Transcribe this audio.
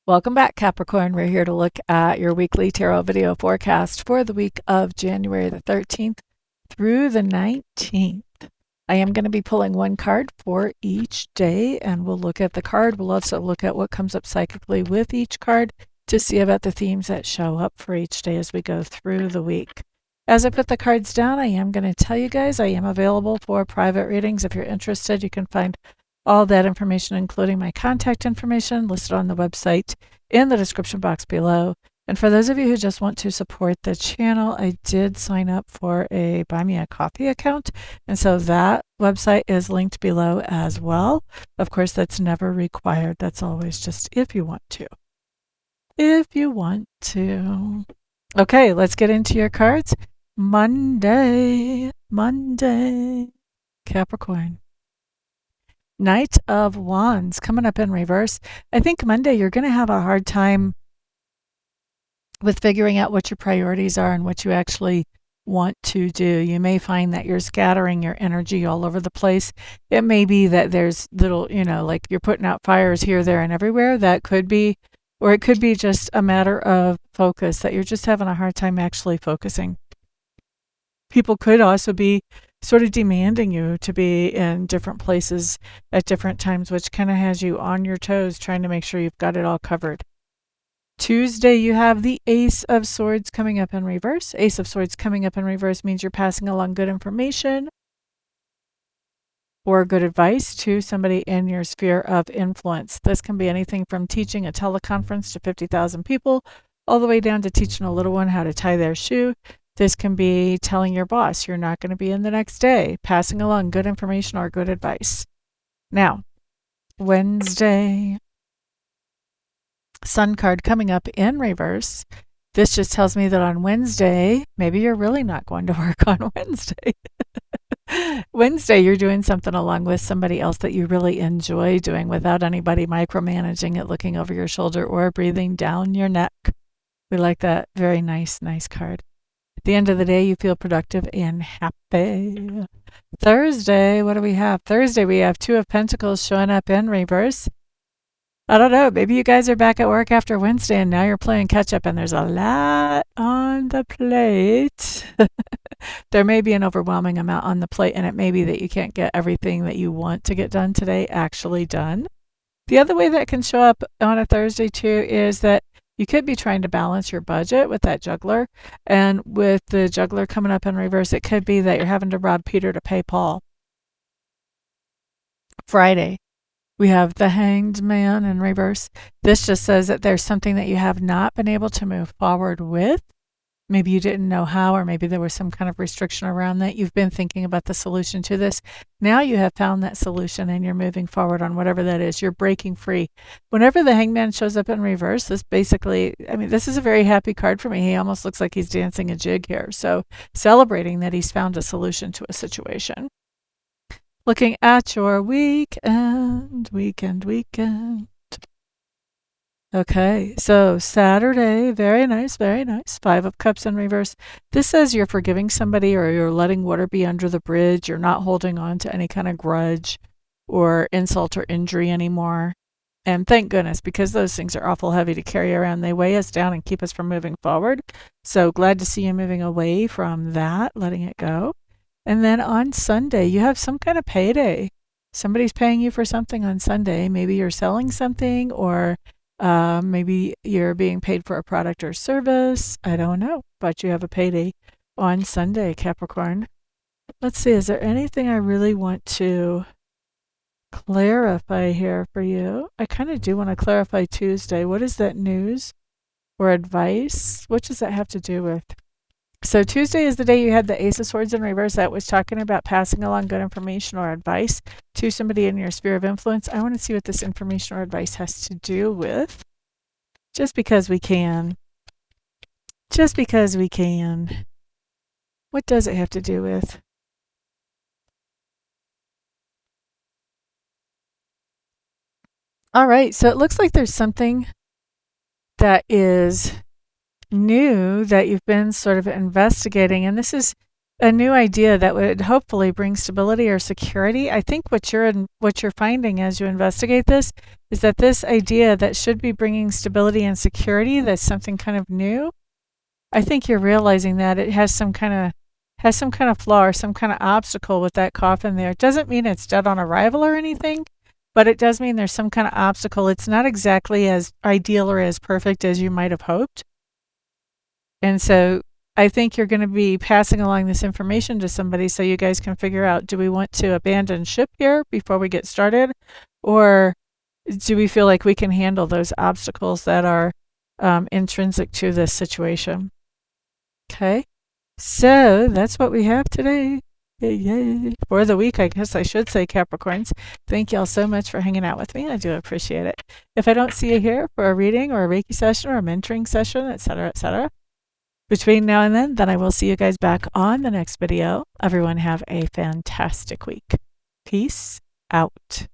Welcome back, Capricorn. We're here to look at your weekly tarot video forecast for the week of January the 13th through the 19th. I am going to be pulling one card for each day, and we'll look at the card. We'll also look at what comes up psychically with each card to see about the themes that show up for each day as we go through the week. As I put the cards down, I am going to tell you guys I am available for private readings. If you're interested, you can find all that information, including my contact information, listed on the website in the description box below. And for those of you who just want to support the channel, I did sign up for a Buy Me a Coffee account. And so that website is linked below as well. Of course, that's never required. That's always just if you want to. If you want to. Okay, let's get into your cards. Monday, Capricorn. Knight of Wands coming up in reverse. I think Monday you're going to have a hard time with figuring out what your priorities are and what you actually want to do. You may find that you're scattering your energy all over the place. It may be that there's little, like you're putting out fires here, there, and everywhere. That could be, or it could be just a matter of focus, that you're just having a hard time actually focusing. People could also be sort of demanding you to be in different places at different times, which kind of has you on your toes trying to make sure you've got it all covered. Tuesday, you have the Ace of Swords coming up in reverse. Ace of Swords coming up in reverse means you're passing along good information or good advice to somebody in your sphere of influence. This can be anything from teaching a teleconference to 50,000 people all the way down to teaching a little one how to tie their shoe. This can be telling your boss you're not going to be in the next day, passing along good information or good advice. Now, Wednesday, Sun card coming up in reverse. This just tells me that on Wednesday, maybe you're really not going to work on Wednesday. Wednesday, you're doing something along with somebody else that you really enjoy doing without anybody micromanaging it, looking over your shoulder, or breathing down your neck. We like that. Very nice card. At the end of the day, you feel productive and happy. Thursday, what do we have? Thursday, we have Two of Pentacles showing up in reverse. I don't know. Maybe you guys are back at work after Wednesday and now you're playing catch up and there's a lot on the plate. There may be an overwhelming amount on the plate, and it may be that you can't get everything that you want to get done today actually done. The other way that can show up on a Thursday too is that you could be trying to balance your budget with that juggler. And with the juggler coming up in reverse, it could be that you're having to rob Peter to pay Paul. Friday, we have the Hanged Man in reverse. This just says that there's something that you have not been able to move forward with. Maybe you didn't know how, or maybe there was some kind of restriction around that. You've been thinking about the solution to this. Now you have found that solution and you're moving forward on whatever that is. You're breaking free. Whenever the Hangman shows up in reverse, this basically, this is a very happy card for me. He almost looks like he's dancing a jig here. So celebrating that he's found a solution to a situation. Looking at your weekend. Okay, so Saturday, very nice. Five of Cups in reverse. This says you're forgiving somebody, or you're letting water be under the bridge. You're not holding on to any kind of grudge or insult or injury anymore. And thank goodness, because those things are awful heavy to carry around. They weigh us down and keep us from moving forward. So glad to see you moving away from that, letting it go. And then on Sunday, you have some kind of payday. Somebody's paying you for something on Sunday. Maybe you're selling something, or maybe you're being paid for a product or service. I don't know, but you have a payday on Sunday, Capricorn. Let's see, is there anything I really want to clarify here for you? I kind of do want to clarify Tuesday. What is that news or advice? What does that have to do with? So Tuesday is the day you had the Ace of Swords in reverse. That was talking about passing along good information or advice to somebody in your sphere of influence. I want to see what this information or advice has to do with. Just because we can. What does it have to do with? All right, so it looks like there's something that is new that you've been sort of investigating, and this is a new idea that would hopefully bring stability or security. I think what you're finding as you investigate this is that this idea that should be bringing stability and security, that's something kind of new. I think you're realizing that it has some kind of flaw or some kind of obstacle with that coffin there. It doesn't mean it's dead on arrival or anything, but it does mean there's some kind of obstacle. It's not exactly as ideal or as perfect as you might have hoped. And so I think you're going to be passing along this information to somebody so you guys can figure out, do we want to abandon ship here before we get started? Or do we feel like we can handle those obstacles that are intrinsic to this situation? Okay. So that's what we have today. Yay, yay. For the week, I guess I should say, Capricorns. Thank y'all so much for hanging out with me. I do appreciate it. If I don't see you here for a reading or a Reiki session or a mentoring session, etc., between now and then I will see you guys back on the next video. Everyone have a fantastic week. Peace out.